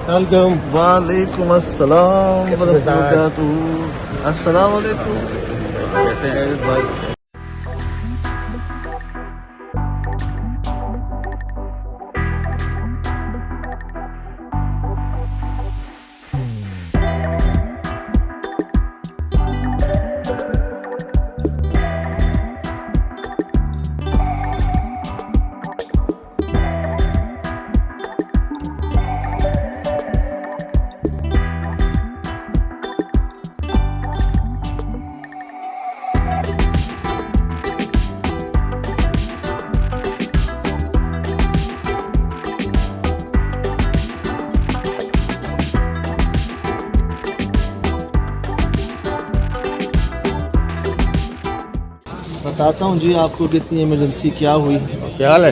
وعلیکم السلام ورحمۃ اللہ وبرکاتہ. السلام علیکم. کیسے ہیں بھائی؟ بتاتا ہوں جی آپ کو کتنی ایمرجنسی کیا ہوئی. کیا حال ہے؟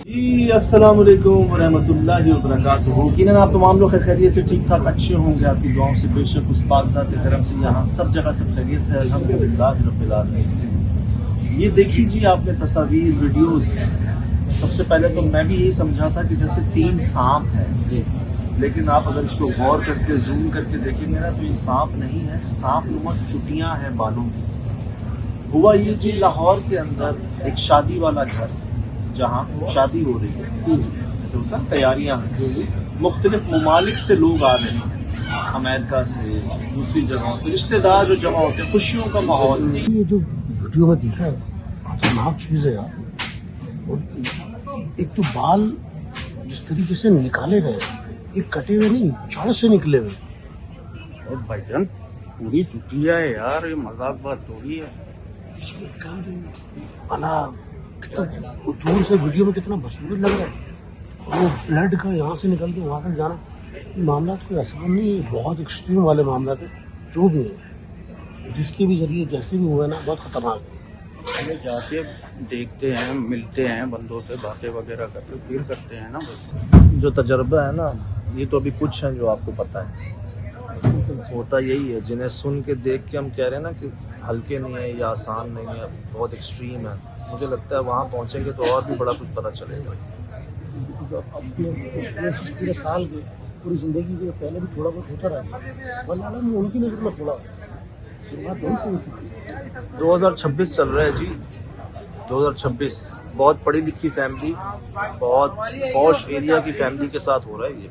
جی السلام علیکم ورحمۃ اللہ وبرکاتہ. یقیناً آپ تمام لوگ خیریت سے ٹھیک ٹھاک اچھے ہوں گے. آپ کی دعاؤں سے بے شک اس پاک ذات کرم سے یہاں سب جگہ سے خیریت ہے. الحمدللہ رب العالمین. یہ دیکھی جی آپ نے تصاویر ویڈیوز. سب سے پہلے تو میں بھی یہی سمجھا تھا کہ جیسے 3 سانپ ہیں جی. لیکن آپ اگر اس کو غور کر کے زوم کر کے دیکھیں گے نا تو یہ سانپ نہیں ہے, سانپ نما چٹیاں ہیں بالوں کی. ہوا یہ جی لاہور کے اندر ایک شادی والا گھر جہاں شادی ہو رہی ہے, جیسے ہوتا ہے تیاریاں ہیں, مختلف ممالک سے لوگ آ رہے ہیں, امریکہ سے دوسری جگہوں سے رشتہ دار جو جمع ہوتے ہیں, خوشیوں کا ماحول. یہ جو ویڈیو میں دیکھا ہے خطرناک چیز ہے یار. اور ایک تو بال جس طریقے سے نکالے گئے, یہ کٹے ہوئے نہیں, جڑ سے نکلے ہوئے. اور بھائی جان پوری چٹیا ہے یار, یہ مذاق بات تھوڑی ہے. دور سے ویڈیو میں کتنا بصورت لگ رہا ہے. وہ بلڈ کا یہاں سے نکل کے وہاں تک جانا, یہ معاملات کوئی آسان نہیں ہے. بہت ایکسٹریم والے معاملات ہیں جو بھی ہیں, جس کے بھی ذریعے جیسے بھی ہوئے نا بہت خطرناک ہے. ہمیں جاتے دیکھتے ہیں, ملتے ہیں بندوں سے, باتیں وغیرہ کرتے پھر کرتے ہیں نا. بس جو تجربہ ہے نا, یہ تو ابھی کچھ ہیں جو آپ کو پتہ ہے. ہوتا یہی ہے, جنہیں سن کے دیکھ کے ہم کہہ رہے ہیں نا کہ ہلکے نہیں ہے یا آسان نہیں ہے, بہت ایکسٹریم ہے. مجھے لگتا ہے وہاں پہنچیں گے تو اور بھی بڑا کچھ پتہ چلے گا. جو اپنے ایکسپیرینس پورے سال کے پوری زندگی کے پہلے بھی تھوڑا بہت ہوتا رہا ہے, ورنہ ان کی نظر میں تھوڑا شروعات وہیں سے ہو چکی ہے. 2026 چل رہا ہے جی, 2026. بہت پڑھی لکھی فیملی, بہت پوش ایریا کی فیملی کے ساتھ ہو رہا ہے یہ.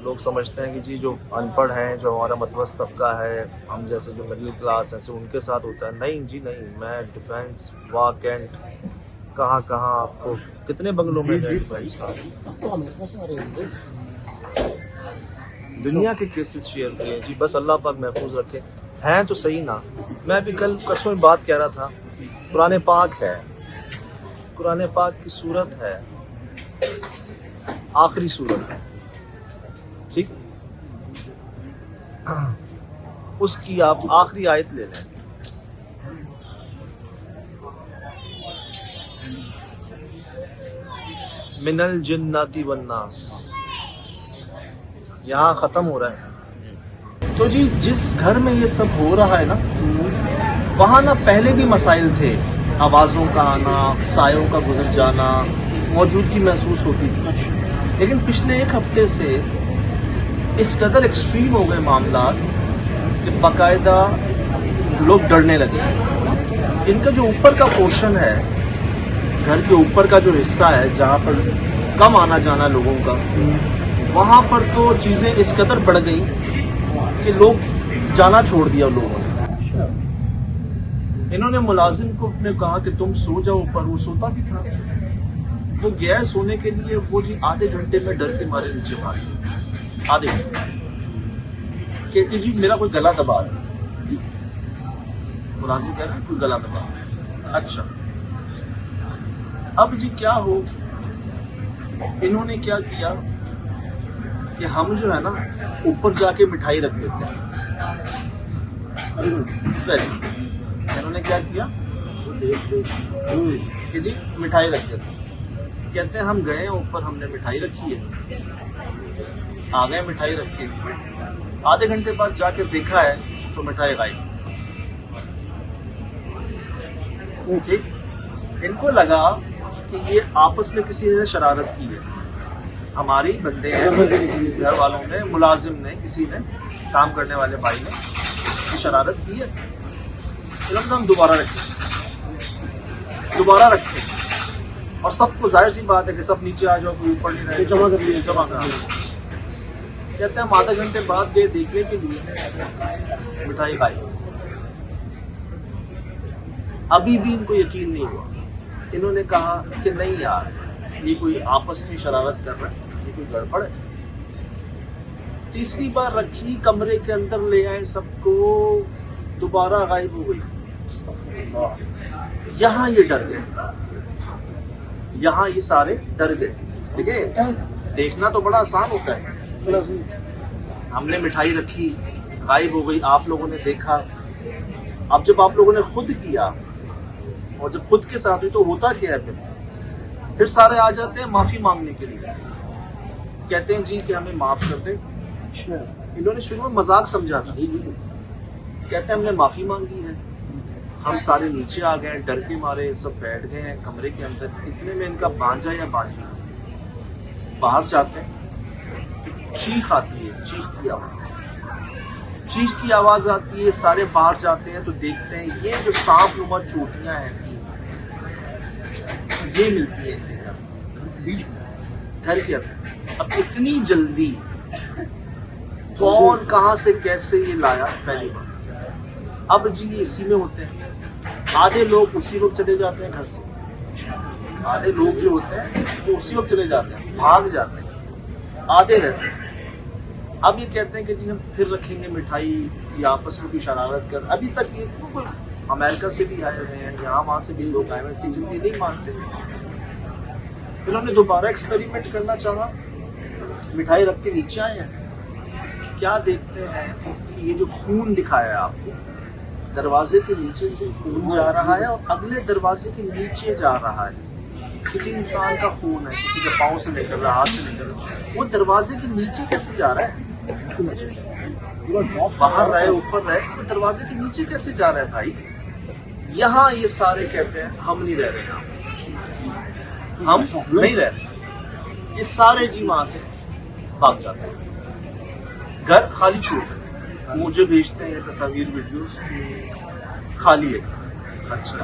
لوگ سمجھتے ہیں کہ جی جو ان پڑھ ہیں, جو ہمارا متوسط طبقہ ہے, ہم جیسے جو مڈل کلاس ہیں, ان کے ساتھ ہوتا ہے. نہیں جی نہیں, میں ڈیفینس وا کینٹ کہاں کہاں آپ کو کتنے بنگلوں میں گئے بھائی. تو امریکہ سے آ رہے ہیں دنیا کے کیسز شیئر کیے جی, بس اللہ پاک محفوظ رکھے. ہیں تو صحیح نا. میں بھی کل قسم میں بات کہہ رہا تھا, قرآن پاک ہے, قرآن پاک کی صورت ہے, آخری صورت ہے, ٹھیک, اس کی آپ آخری آیت لے لیں. من الجنات والناس, یہاں ختم ہو رہا ہے. تو جی جس گھر میں یہ سب ہو رہا ہے نا, وہاں نا پہلے بھی مسائل تھے. آوازوں کا آنا, سایوں کا گزر جانا, موجودگی محسوس ہوتی تھی. لیکن پچھلے 1 ہفتے سے اس قدر ایکسٹریم ہو گئے معاملات کہ باقاعدہ لوگ ڈرنے لگے. ان کا جو اوپر کا پورشن ہے, گھر کے اوپر کا جو حصہ ہے جہاں پر کم آنا جانا لوگوں کا, وہاں پر تو چیزیں اس قدر بڑھ گئی کہ لوگ جانا چھوڑ دیا لوگوں نے. انہوں نے ملازم کو اپنے کہا کہ تم سو جاؤ اوپر. وہ سوتا بھی تھا, وہ گیا سونے کے لیے, وہ جی آدھے گھنٹے میں ڈر کے مارے نیچے مار گئے. آدھے گھنٹے کہتے جی میرا کوئی گلا دبا رہا ہے. ملازم کہہ رہا ہے کوئی گلا دبا رہا ہے. اچھا اب جی کیا ہو, انہوں نے کیا کیا کہ ہم جو ہے نا اوپر جا کے مٹھائی رکھ دیتے ہیں. انہوں نے کیا کیا کہ جی مٹھائی رکھ دیتے ہیں. کہتے ہیں ہم گئے اوپر, ہم نے مٹھائی رکھی ہے, آ گئے مٹھائی رکھ کے, آدھے گھنٹے بعد جا کے دیکھا ہے تو مٹھائی غائب. ان کو لگا کہ یہ آپس میں کسی نے شرارت کی ہے, ہمارے ہی بندے ہیں، گھر والوں نے، ملازم نے، کسی نے، کام کرنے والے بھائی نے یہ شرارت کی ہے، فلم ہم دوبارہ رکھیں اور سب کو ظاہر سی بات ہے کہ سب نیچے آ جاؤ، کوئی اوپر نہیں رہے، جمع کر لیے، جمع کر کہتے ہیں ہم آدھے گھنٹے بعد گئے دیکھنے کے لیے مٹھائی کھائی، ابھی بھی ان کو یقین نہیں ہوا، انہوں نے کہا کہ نہیں یار یہ کوئی آپس میں شرارت کر رہا ہے، یہ کوئی گڑبڑ ہے۔ تیسری بار رکھی، کمرے کے اندر لے آئے، سب کو، دوبارہ غائب ہو گئی۔ یہاں یہ ڈر گئے، یہاں یہ سارے ڈر گئے۔ دیکھیں دیکھنا تو بڑا آسان ہوتا ہے، ہم نے مٹھائی رکھی، غائب ہو گئی، آپ لوگوں نے دیکھا، اب جب آپ لوگوں نے خود کیا اور جب خود کے ساتھ ہوئی تو ہوتا کیا ہے پھر سارے آ جاتے ہیں معافی مانگنے کے لیے، کہتے ہیں جی کہ ہمیں معاف کر دیں۔ انہوں نے شروع میں مذاق سمجھا تھا، کہتے ہیں ہم نے معافی مانگی ہے، ہم سارے نیچے آ گئے، ڈر کے مارے سب بیٹھ گئے ہیں کمرے کے اندر۔ اتنے میں ان کا بانجا یا بانجی باہر جاتے ہیں، چیخ آتی ہے، چیخ کی آواز آتی ہے، سارے باہر جاتے ہیں تو دیکھتے ہیں یہ جو سانپ نما چوٹیاں ہیں یہ ملتی ہیں گھر کے اندر۔ اب اتنی جلدی کون کہاں سے کیسے یہ لایا پہلی بار۔ اب جی یہ اسی میں ہوتے ہیں، آدھے لوگ اسی وقت چلے جاتے ہیں گھر سے، آدھے لوگ جو ہوتے ہیں وہ اسی وقت چلے جاتے ہیں، بھاگ جاتے ہیں، آدھے رہتے ہیں۔ اب یہ کہتے ہیں کہ جی ہم پھر رکھیں گے مٹھائی، یا آپس میں کوئی شرارت کر، ابھی تک یہ کوئی امریکہ سے بھی آئے ہوئے ہیں، یہاں وہاں سے بھی لوگ آئے ہوئے ہیں، اتنی جلدی نہیں مانتے۔ انہوں نے دوبارہ ایکسپیریمنٹ کرنا چاہا، مٹھائی رکھ کے نیچے آئے ہیں، کیا دیکھتے ہیں کہ یہ جو خون دکھایا ہے آپ کو، دروازے کے نیچے سے خون جا رہا ہے اور اگلے دروازے کے نیچے جا رہا ہے۔ کسی انسان کا خون ہے، کسی کے پاؤں سے نکل رہا، ہاتھ سے نکل رہا، وہ دروازے کے نیچے کیسے جا رہا ہے؟ باہر رہے اوپر رہے، وہ دروازے کے نیچے کیسے جا رہا ہے بھائی؟ یہاں یہ سارے کہتے ہیں ہم نہیں رہ رہے، ہم نہیں رہ رہے، یہ سارے جی وہاں سے بھاگ جاتے ہیں، گھر خالی چھوڑ کر مجھے بھیجتے ہیں تصاویر ویڈیوز، خالی ہے۔ اچھا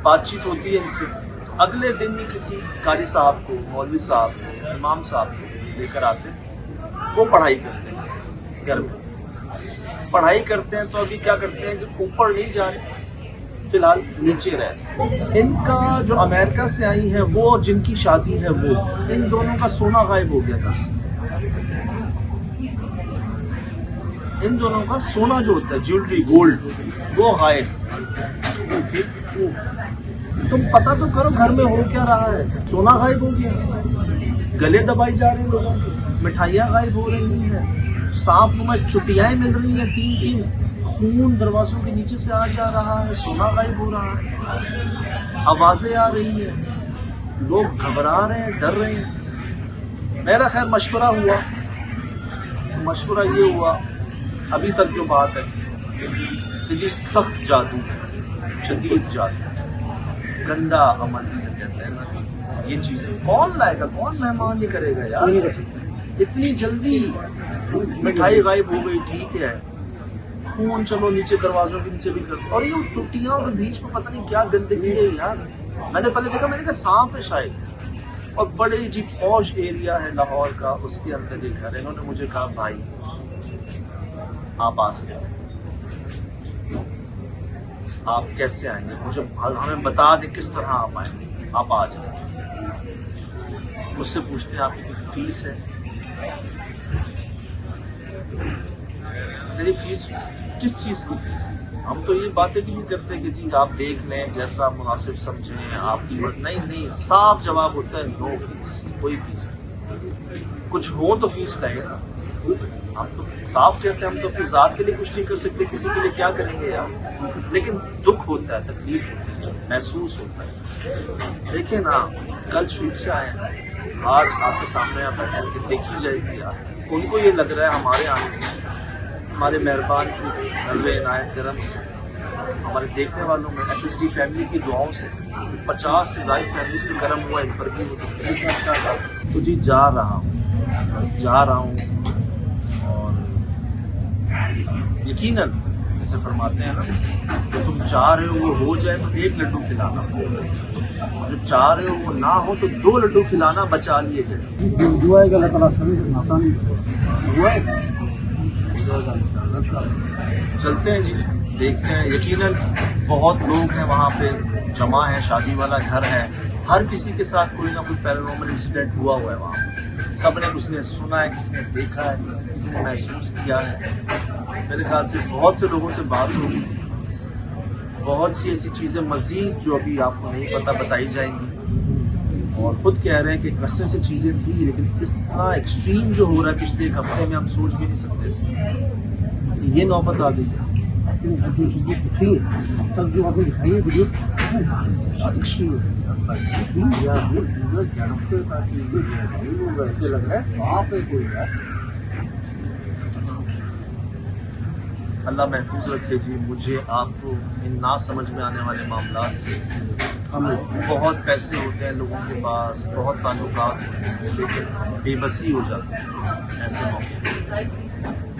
بات چیت ہوتی ہے ان سے، اگلے دن ہی کسی قاری صاحب کو، مولوی صاحب کو، امام صاحب کو لے کر آتے ہیں، وہ پڑھائی کرتے ہیں گھر میں، پڑھائی کرتے ہیں تو ابھی کیا کرتے ہیں کہ اوپر نہیں جا رہے، فی الحال نیچے رہتے۔ ان کا جو امریکہ سے آئی ہے وہ اور جن کی شادی ہے وہ، ان دونوں کا سونا غائب ہو گیا تھا، ان دونوں کا سونا جو ہوتا ہے جیولری گولڈ وہ غائب۔ تم پتہ تو کرو گھر میں ہو کیا رہا ہے، سونا غائب ہو گیا، گلے دبائی جا رہے ہیں لوگوں کے، مٹھائیاں غائب ہو رہی ہیں، سانپ نما چٹیاں مل رہی ہیں، تین خون دروازوں کے نیچے سے آ جا رہا ہے، سونا غائب ہو رہا ہے، آوازیں آ رہی ہیں، لوگ گھبرا رہے ہیں، ڈر رہے ہیں۔ میرا خیر مشورہ ہوا، مشورہ یہ ہوا ابھی تک جو بات ہے کہ جی سخت جادو ہے، شدید جادو، گندا عمل سے کہتے ہیں نا، یہ چیزیں کون لائے گا، کون مہمان یہ کرے گا یار؟ اتنی جلدی مٹھائی غائب ہو گئی، ٹھیک ہے، خون چلو نیچے دروازوں کے نیچے بھی کر، اور یہ چٹیاں کے بیچ میں پتہ نہیں کیا گندگی ہے یار۔ میں نے پہلے دیکھا، میں نے کہا سانپ ہے شاید، اور بڑے جی پوش ایریا ہے لاہور کا، اس کے اندر ایک گھر ہے۔ انہوں نے مجھے کہا بھائی آپ آ سکتے ہیں، آپ کیسے آئیں گے، مجھے ہمیں بتا دیں کس طرح آپ آئیں گے، آپ آ جائیں۔ مجھ سے پوچھتے ہیں آپ کی فیس ہے؟ میری فیس کس چیز کی فیس؟ ہم تو یہ باتیں بھی نہیں کرتے کہ جی آپ دیکھ لیں جیسا مناسب سمجھیں آپ کی بات، نہیں، صاف جواب ہوتا ہے نو فیس، کوئی فیس نہیں۔ کچھ ہو تو فیس لگے نا، ہم تو صاف کہتے ہیں، ہم تو اپنی ذات کے لیے کچھ نہیں کر سکتے، کسی کے لیے کیا کریں گے یار؟ لیکن دکھ ہوتا ہے، تکلیف ہوتی ہے، محسوس ہوتا ہے۔ دیکھیں نا، کل شوٹ سے آئے ہیں، آج آپ کے سامنے آپ بیٹھ کے دیکھی جائے گی یار، ان کو یہ لگ رہا ہے ہمارے آنے سے، ہمارے مہربان کی نظر عنایت کرم سے ہمارے دیکھنے والوں میں SSD فیملی کی دعاؤں سے 50 سے زائد فیملیز پہ کرم ہوا، ان پر بھی ہو تو جی جا رہا ہوں اور یقیناً جیسے فرماتے ہیں نا، جو تم چاہ رہے ہو وہ ہو جائے تو 1 لڈو کھلانا، جو چاہ رہے ہو وہ نہ ہو تو 2 لڈو کھلانا، بچا لیے گئے. دعا ہے کہ اللہ تعالیٰ سبھی آسانی ہوا ہے. چلتے ہیں جی، دیکھتے ہیں. یقیناً بہت لوگ ہیں وہاں پہ جمع ہیں، شادی والا گھر ہے، ہر کسی کے ساتھ کوئی نہ کوئی پیرانارمل انسیڈنٹ ہوا ہے وہاں پہ. سب نے کسی نے سنا ہے، کسی نے دیکھا ہے، کسی نے محسوس کیا ہے. میرے خیال سے بہت سے لوگوں سے بات ہوگی، بہت سی ایسی چیزیں مزید جو ابھی آپ کو نہیں پتہ بتائی جائیں گی. اور خود کہہ رہے ہیں کہ ایک عرصے سے چیزیں تھی، لیکن اتنا ایکسٹریم جو ہو رہا ہے پچھلے 1 ہفتے میں ہم سوچ بھی نہیں سکتے. یہ نوبت آ گئی ہے. جو چیزیں دکھائی ہیں اب تک جو آپ نے دکھائی ہے ویڈیو بہت ایکسٹریم ایسے لگ رہا ہے صاف ہے کوئی ہے. اللہ محفوظ رکھے جی مجھے، آپ کو ان نہ سمجھ میں آنے والے معاملات سے. بہت پیسے ہوتے ہیں لوگوں کے پاس، بہت تعلقات ہوتے ہیں، لیکن بے بسی ہو جاتی ہے. ایسے موقع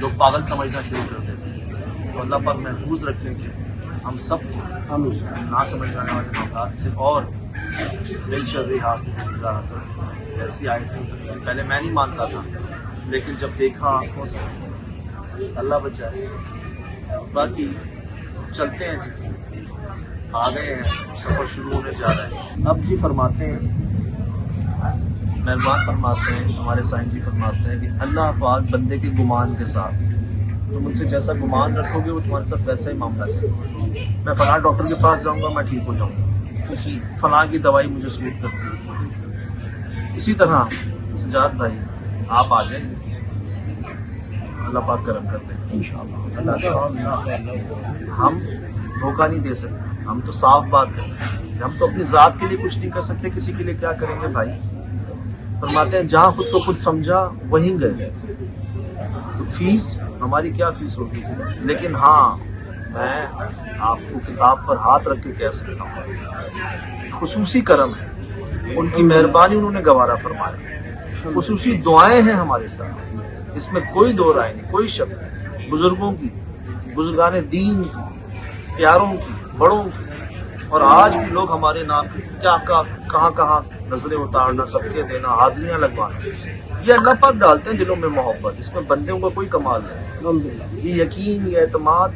لوگ پاگل سمجھنا شروع کر دیتے ہیں. تو اللہ پاک محفوظ رکھیں کہ ہم سب کو نہ سمجھ میں آنے والے معاملات سے. اور دل شرری حاصل ایسی آئی تھی، پہلے میں نہیں مانتا تھا، لیکن جب دیکھا آنکھوں سے، اللہ بچائے. باقی چلتے ہیں جی، آ گئے ہیں، سفر شروع ہونے جا رہا ہے. اب جی فرماتے ہیں، مہربان فرماتے ہیں ہمارے سائن جی فرماتے ہیں کہ اللہ پاک بندے کے گمان کے ساتھ، تم ان سے جیسا گمان رکھو گے وہ تمہارے ساتھ ویسا ہی معاملہ کرے. میں فلاں ڈاکٹر کے پاس جاؤں گا، میں ٹھیک ہو جاؤں گا، فلاں کی دوائی مجھے سوٹ کرتی ہے. اسی طرح سجاد بھائی آپ آ جائیں گے، اللہ پاک کرم کر دیں انشاءاللہ. ہم دھوکہ نہیں دے سکتے، ہم تو صاف بات کریں گے. ہم تو اپنی ذات کے لیے کچھ نہیں کر سکتے، کسی کے لیے کیا کریں گے بھائی. فرماتے ہیں جہاں خود کو خود سمجھا وہیں گئے. تو فیس ہماری کیا فیس ہوگی، لیکن ہاں میں آپ کو کتاب پر ہاتھ رکھ کے کہہ سکتا ہوں خصوصی کرم ہے، ان کی مہربانی انہوں نے گوارا فرمایا. خصوصی دعائیں ہیں ہمارے ساتھ، اس میں کوئی دو رائے نہیں، کوئی شک نہیں. بزرگوں کی، بزرگان دین کی، پیاروں کی، بڑوں کی. اور آج بھی لوگ ہمارے نام کیا کہاں نظریں اتارنا، صدقے دینا، حاضریاں لگوانا، یہ اللہ پاک ڈالتے ہیں دلوں میں محبت. اس میں بندوں کا کوئی کمال نہیں. یہ یقین، یہ اعتماد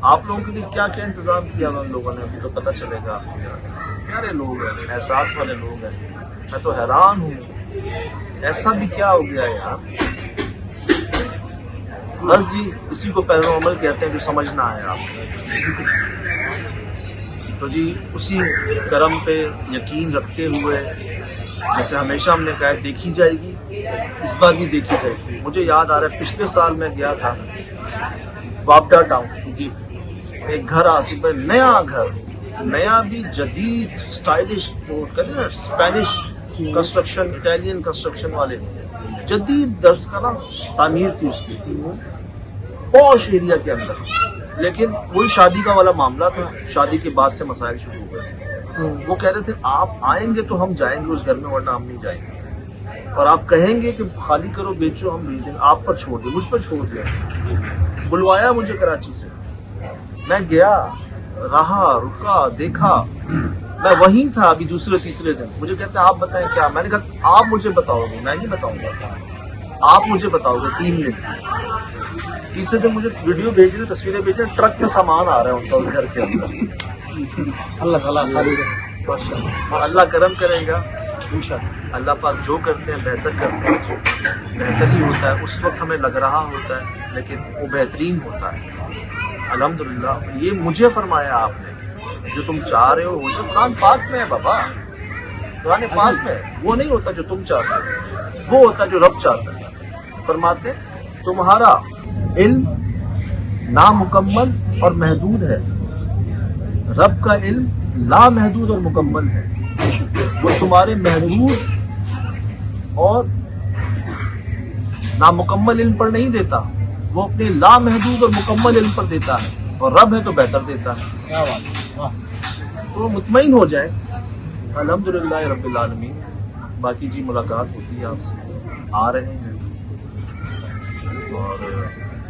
آپ لوگوں کے لیے کیا کیا انتظام کیا ان لوگوں نے، ابھی تو پتہ چلے گا. پیارے لوگ ہیں، احساس والے لوگ ہیں. میں تو حیران ہوں، ایسا بھی کیا ہو گیا یار. بس جی اسی کو پیرو عمل کہتے ہیں جو سمجھنا ہے آپ. تو جی اسی کرم پہ یقین رکھتے ہوئے، جیسے ہمیشہ ہم نے کہا دیکھی جائے گی، اس بار بھی دیکھی جائے گی. مجھے یاد آ رہا ہے پچھلے سال میں گیا تھا وابڈا ٹاؤن، جی ایک گھر آصف ہے، نیا گھر، نیا بھی جدید اسٹائلش، جو کہتے ہیں نا اسپینش کنسٹرکشن، اٹیلین کنسٹرکشن والے، جدید درس کا نا تعمیر تھی اس کی، پوش ایریا کے اندر. لیکن وہی شادی کا والا معاملہ تھا. شادی کے بعد سے مسائل شروع ہوئے. وہ کہہ رہے تھے آپ آئیں گے تو ہم جائیں گے اس گھر میں، ورنہ ہم نہیں جائیں گے. اور آپ کہیں گے کہ خالی کرو، بیچو، ہم بھیج دیں گے. آپ پر چھوڑ دیں، مجھ پر چھوڑ دیا. بلوایا مجھے کراچی سے، میں گیا، رہا، رکا، دیکھا. میں وہیں تھا ابھی دوسرے تیسرے دن. مجھے کہتے ہیں آپ بتائیں کیا. میں نے کہا آپ مجھے بتاؤ گے، میں نہیں بتاؤں گا، آپ مجھے بتاؤ گے. 3 دن. تیسرے دن مجھے ویڈیو بھیج رہے، تصویریں بھیج رہے، ٹرک میں سامان آ رہا ہے ان کا اس گھر کے اندر. اللہ تعالیٰ اللہ کرم کرے گا انشاءاللہ. اللہ پاک جو کرتے ہیں بہتر کرتے ہیں، بہتر ہی ہوتا ہے. اس وقت ہمیں لگ رہا ہوتا ہے لیکن وہ بہترین ہوتا ہے. الحمدللہ یہ مجھے فرمایا آپ نے، جو تم چاہ رہے ہو جو قرآن پاک میں ہے بابا، قرآن پاک میں وہ نہیں ہوتا جو تم چاہتے ہو، وہ ہوتا جو رب چاہتا ہے. فرماتے تمہارا علم نامکمل اور محدود ہے، رب کا علم لامحدود اور مکمل ہے. وہ تمہارے محدود اور نامکمل علم پر نہیں دیتا، وہ اپنے لامحدود اور مکمل علم پر دیتا ہے. اور رب ہے تو بہتر دیتا ہے. کیا بات ہے، واہ. تو مطمئن ہو جائیں. الحمدللہ رب العالمین. باقی جی ملاقات ہوتی ہے آپ سے, آ رہے ہیں اور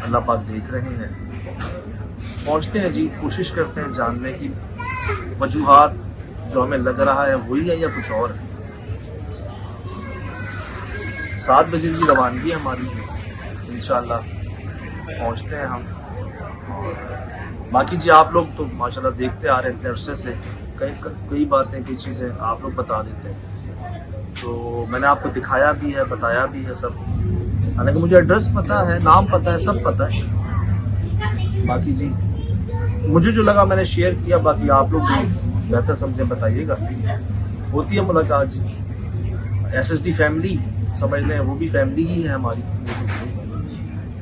اللہ پاک دیکھ رہے ہیں. پہنچتے ہیں جی, کوشش کرتے ہیں جاننے کی وجوہات جو ہمیں لگ رہا ہے وہی ہے یا کچھ اور ہے. 7 بجے کی روانگی ہماری ہے, انشاءاللہ پہنچتے ہیں ہم. اور باقی جی آپ لوگ تو ماشاءاللہ دیکھتے آ رہے ہیں عرصے سے, کئی باتیں کئی چیزیں آپ لوگ بتا دیتے ہیں. تو میں نے آپ کو دکھایا بھی ہے, بتایا بھی ہے سب. حالانکہ مجھے ایڈریس پتہ ہے, نام پتہ ہے, سب پتہ ہے. باقی جی مجھے جو لگا میں نے شیئر کیا, باقی آپ لوگ بھی بہتر سمجھیں بتائیے گا. ہوتی ہے ملاقات جی. SSD فیملی سمجھ لیں, وہ بھی فیملی ہی ہے ہماری.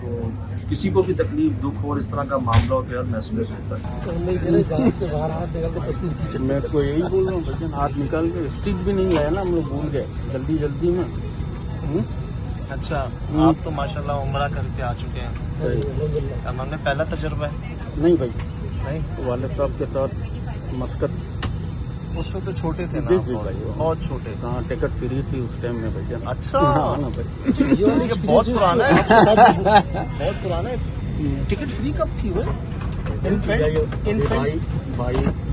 تو کسی کو بھی تکلیف, دکھ اور اس طرح کا معاملہ ہو تو یار محسوس ہوتا ہے. تو ہم نہیں چلے جہاز سے باہر ہاتھ نکال کے تصویر کھینچے. میں تو یہی بول رہا ہوں بھائی, ہاتھ نکال کے اسٹک بھی نہیں لایا نا, ہم لوگ بھول گئے جلدی میں. اچھا, آپ تو ماشاءاللہ عمرہ کر کے آ چکے ہیں. الحمدللہ. ہم نے پہلا تجربہ ہے. نہیں بھائی, نہیں, والد صاحب کے ساتھ مسقط. اس وقت تو چھوٹے تھے نا جی آپ جی بہت, بھائی, بہت چھوٹے. کہاں ٹکٹ فری تھی اس ٹائم میں بھائی. اچھا, ہاں نا بھائی. یہ بہت پرانا ہے, بہت پرانا ہے. ٹکٹ فری کب تھی وہ؟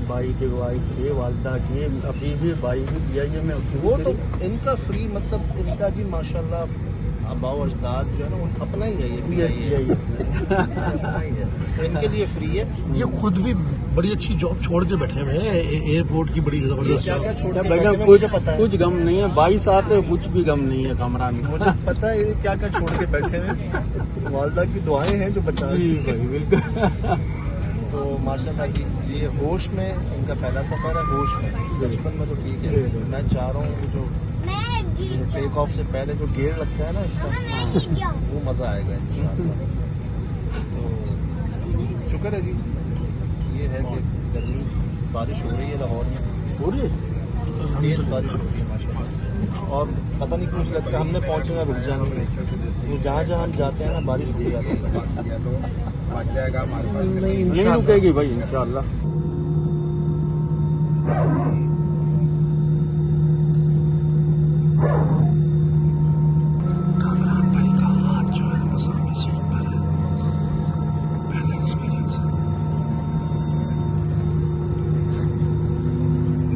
بائی کے وائف تھے, والدہ کی, ابھی بھی بائی بھی دیا یہ میں. وہ تو ان کا فری مطلب ان کا جی ماشاءاللہ آباء و اجداد جو ہے نا اپنا ہی ہے, یہ بھی اپنا ہی ہے, تو ان کے لیے فری ہے. یہ خود بھی بڑی اچھی جاب چھوڑ کے بیٹھے ہوئے ہیں, ایئرپورٹ کی بڑی زبردست کیا جاب. کیا چھوڑ کے بھائی بیٹھے ہوئے مجھے پتا ہے, کچھ غم نہیں ہے, 22 آتے کچھ بھی غم نہیں ہے کامران میں. مجھے پتا ہے کیا کیا چھوڑ کے بیٹھے ہیں. والدہ کی دعائیں ہیں جو بچا رہی ہیں. بھائی بالکل. تو ماشاءاللہ جی یہ ہوش میں ان کا پہلا سفر ہے. ہوش میں بچپن میں تو ٹھیک ہے, میں چاہ رہا ہوں جو ٹیک آف سے پہلے جو گیئر لگتا ہے نا اس کا, وہ مزہ آئے گا انشاءاللہ. تو شکر ہے جی, یہ ہے کہ گرمی, بارش ہو رہی ہے لاہور میں, ہو رہی ہے. تیز بارش ہو رہی ہے ماشاءاللہ. اور پتہ نہیں کیوں لگتا ہے ہم نے پہنچنا رک جائیں گے. وہ جہاں ہم جاتے ہیں نا بارش رک جاتی ہے. نہیں رکے گی بھائی انشاءاللہ. کامران بھائی کا ہاتھ جو ہے وہ سامنے سیٹ پر ہے. پہلا ایکسپیرینس.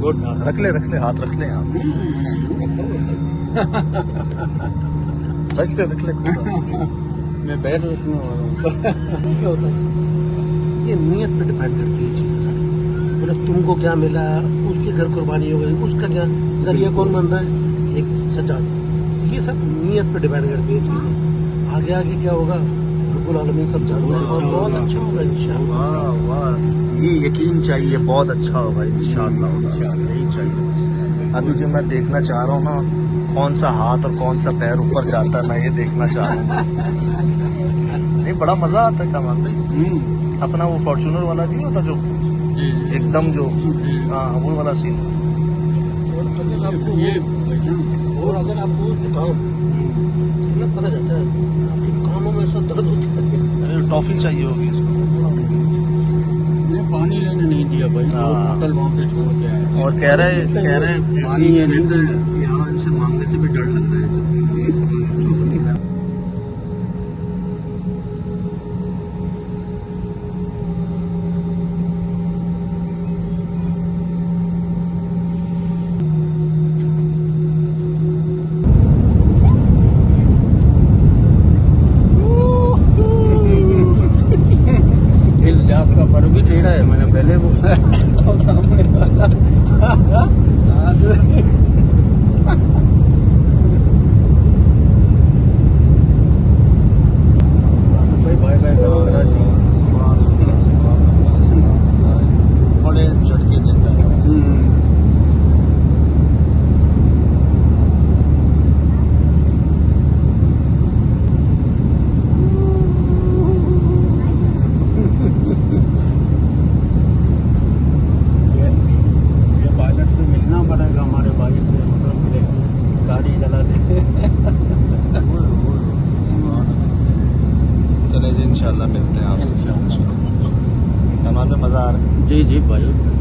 گڈ. رکھ لے ہاتھ رکھ لے آپ. رکھ لے. میں پیر رکھنے والا ہوں. یہ کیا ہوتا ہے, یہ نیت پہ ڈپینڈ کرتی ہے چیزیں ساری. مطلب تم کو کیا ملا, اس کے گھر قربانی ہو گئی, اس کا کیا ذریعہ کون بن رہا ہے, ایک سجاد. یہ سب نیت پہ ڈپینڈ کرتی ہے چیزیں. آگے کیا ہوگا رب العالمین سب جانتا ہے, اور بہت اچھا ہوگا انشاءاللہ. واہ واہ, یہ یقین چاہیے, بہت اچھا ہوگا انشاءاللہ. یہی چاہیے بس. ابھی جو میں دیکھنا چاہ رہا ہوں نا, کون سا ہاتھ اور کون سا پیر اوپر جاتا ہے, میں یہ دیکھنا چاہ رہا ہوں بس. نہیں بڑا مزہ آتا ہے کمان بھائی. اپنا وہ فارچونر والا نہیں ہوتا جو ایک دم جو, ہاں وہ والا سین. اور اگر آپ کو زکام پتہ جاتا ہے, آپ کے کانوں میں ایسا درد ہوتا ہے. ٹافی چاہیے ہوگی اس کو. پانی لینے نہیں دیا بھائی, ہوٹل وہاں پہ چھوڑ کے آیا. اور کہہ رہے پانی یہ نہیں دے. یہاں ان سے مانگنے سے بھی ڈر لگ رہا ہے. الجاف کا پر بھی ٹیڑھا ہے, میں نے پہلے بولا سامنے والا. بھائی بائے بائے کرو کراچی. بڑے جھٹکے دیتا ہے. یہ پائلٹ سے ملنا پڑے گا ہمارے بھائی سے, مطلب ملے گاڑی چلا دے. چلے جی انشاءاللہ ملتے ہیں آپ سے.